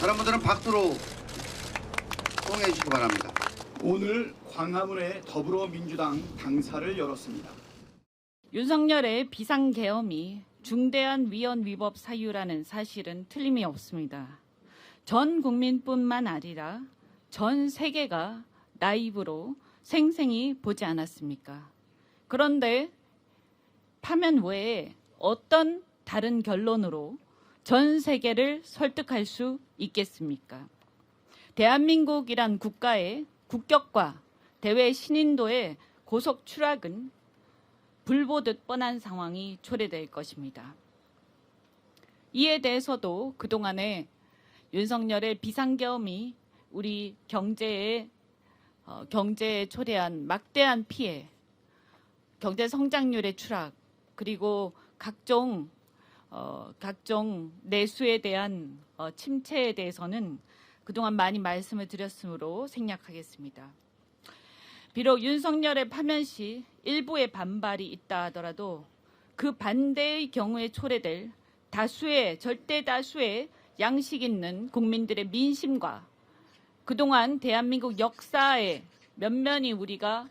다른 분들은 박수로 호응해 주시기 바랍니다. 오늘 광화문에 더불어민주당 당사를 열었습니다. 윤석열의 비상계엄이 중대한 위헌 위법 사유라는 사실은 틀림이 없습니다. 전 국민뿐만 아니라 전 세계가 라이브로 생생히 보지 않았습니까? 그런데 파면 외에 어떤 다른 결론으로 전 세계를 설득할 수 있겠습니까? 대한민국이란 국가의 국격과 대외 신인도의 고속 추락은 불보듯 뻔한 상황이 초래될 것입니다. 이에 대해서도 그동안에 윤석열의 비상계엄이 우리 경제에 초래한 막대한 피해, 경제 성장률의 추락, 그리고 각종 내수에 대한 침체에 대해서는 그동안 많이 말씀을 드렸으므로 생략하겠습니다. 비록 윤석열의 파면 시 일부의 반발이 있다 하더라도 그 반대의 경우에 초래될 절대 다수의 양식 있는 국민들의 민심과 그동안 대한민국 역사에 면면히 우리가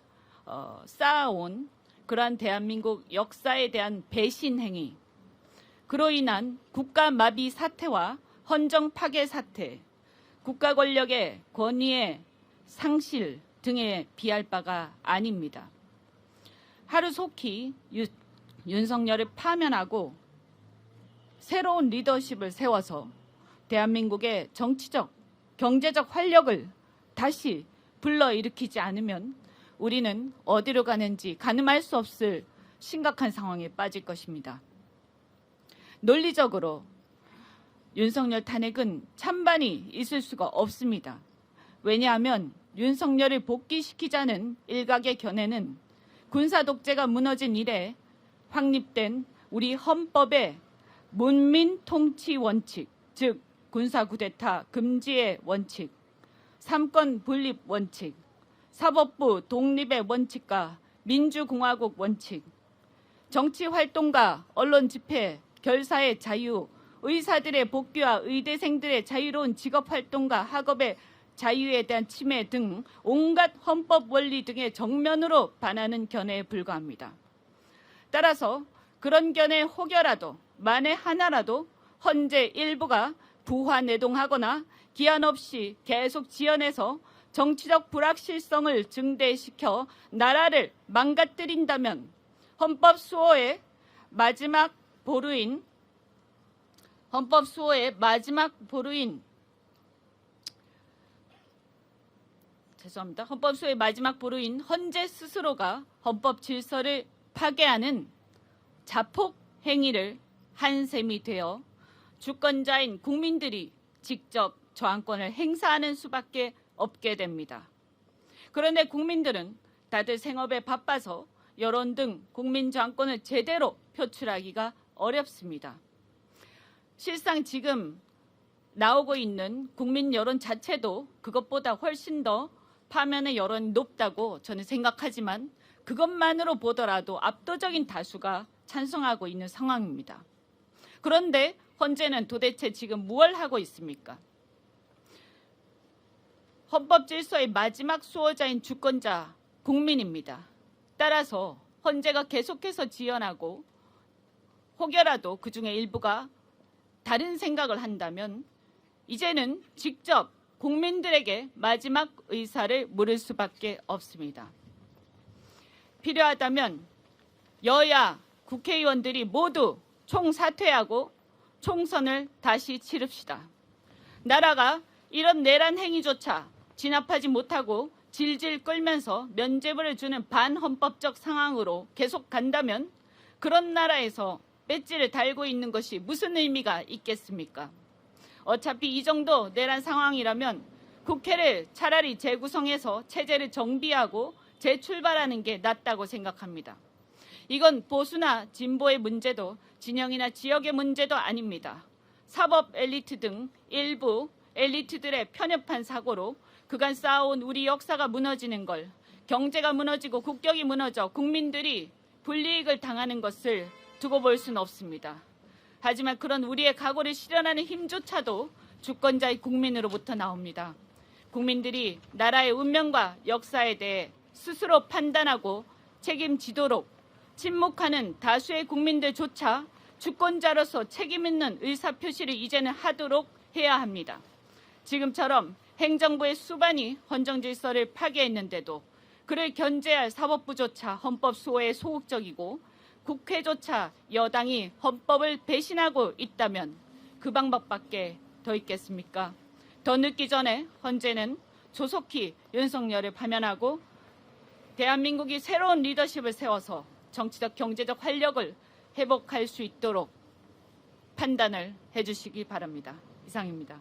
쌓아온 그러한 대한민국 역사에 대한 배신 행위, 그로 인한 국가 마비 사태와 헌정 파괴 사태, 국가 권력의 권위의 상실 등에 비할 바가 아닙니다. 하루속히 윤석열을 파면하고 새로운 리더십을 세워서 대한민국의 정치적, 경제적 활력을 다시 불러일으키지 않으면 우리는 어디로 가는지 가늠할 수 없을 심각한 상황에 빠질 것입니다. 논리적으로 윤석열 탄핵은 찬반이 있을 수가 없습니다. 왜냐하면 윤석열을 복귀시키자는 일각의 견해는 군사 독재가 무너진 이래 확립된 우리 헌법의 문민 통치 원칙, 즉 군사 쿠데타 금지의 원칙, 삼권 분립 원칙, 사법부 독립의 원칙과 민주공화국 원칙, 정치 활동가, 언론 집회, 결사의 자유, 의사들의 복귀와 의대생들의 자유로운 직업 활동과 학업의 자유에 대한 침해 등 온갖 헌법 원리 등의 정면으로 반하는 견해에 불과합니다. 따라서 그런 견해 혹여라도 만에 하나라도 헌재 일부가 부화내동하거나 기한 없이 계속 지연해서 정치적 불확실성을 증대시켜 나라를 망가뜨린다면 헌법 수호의 마지막 보루인 헌재 스스로가 헌법 질서를 파괴하는 자폭 행위를 한 셈이 되어 주권자인 국민들이 직접 저항권을 행사하는 수밖에 없게 됩니다. 그런데 국민들은 다들 생업에 바빠서 여론 등 국민 저항권을 제대로 표출하기가 어렵습니다. 실상 지금 나오고 있는 국민 여론 자체도 그것보다 훨씬 더 파면의 여론이 높다고 저는 생각하지만 그것만으로 보더라도 압도적인 다수가 찬성하고 있는 상황입니다. 그런데 헌재는 도대체 지금 무엇을 하고 있습니까? 헌법 질서의 마지막 수호자인 주권자 국민입니다. 따라서 헌재가 계속해서 지연하고 혹여라도 그중에 일부가 다른 생각을 한다면 이제는 직접 국민들에게 마지막 의사를 물을 수밖에 없습니다. 필요하다면 여야 국회의원들이 모두 총사퇴하고 총선을 다시 치릅시다. 나라가 이런 내란 행위조차 진압하지 못하고 질질 끌면서 면죄부를 주는 반헌법적 상황으로 계속 간다면 그런 나라에서 배지를 달고 있는 것이 무슨 의미가 있겠습니까? 어차피 이 정도 내란 상황이라면 국회를 차라리 재구성해서 체제를 정비하고 재출발하는 게 낫다고 생각합니다. 이건 보수나 진보의 문제도 진영이나 지역의 문제도 아닙니다. 사법 엘리트 등 일부 엘리트들의 편협한 사고로 그간 쌓아온 우리 역사가 무너지는 걸, 경제가 무너지고 국격이 무너져 국민들이 불이익을 당하는 것을 두고 볼 수는 없습니다. 하지만 그런 우리의 각오를 실현하는 힘조차도 주권자의 국민으로부터 나옵니다. 국민들이 나라의 운명과 역사에 대해 스스로 판단하고 책임지도록 침묵하는 다수의 국민들조차 주권자로서 책임 있는 의사표시를 이제는 하도록 해야 합니다. 지금처럼 행정부의 수반이 헌정질서를 파괴했는데도 그를 견제할 사법부조차 헌법 수호에 소극적이고 국회조차 여당이 헌법을 배신하고 있다면 그 방법밖에 더 있겠습니까? 더 늦기 전에 헌재는 조속히 윤석열을 파면하고 대한민국이 새로운 리더십을 세워서 정치적 경제적 활력을 회복할 수 있도록 판단을 해주시기 바랍니다. 이상입니다.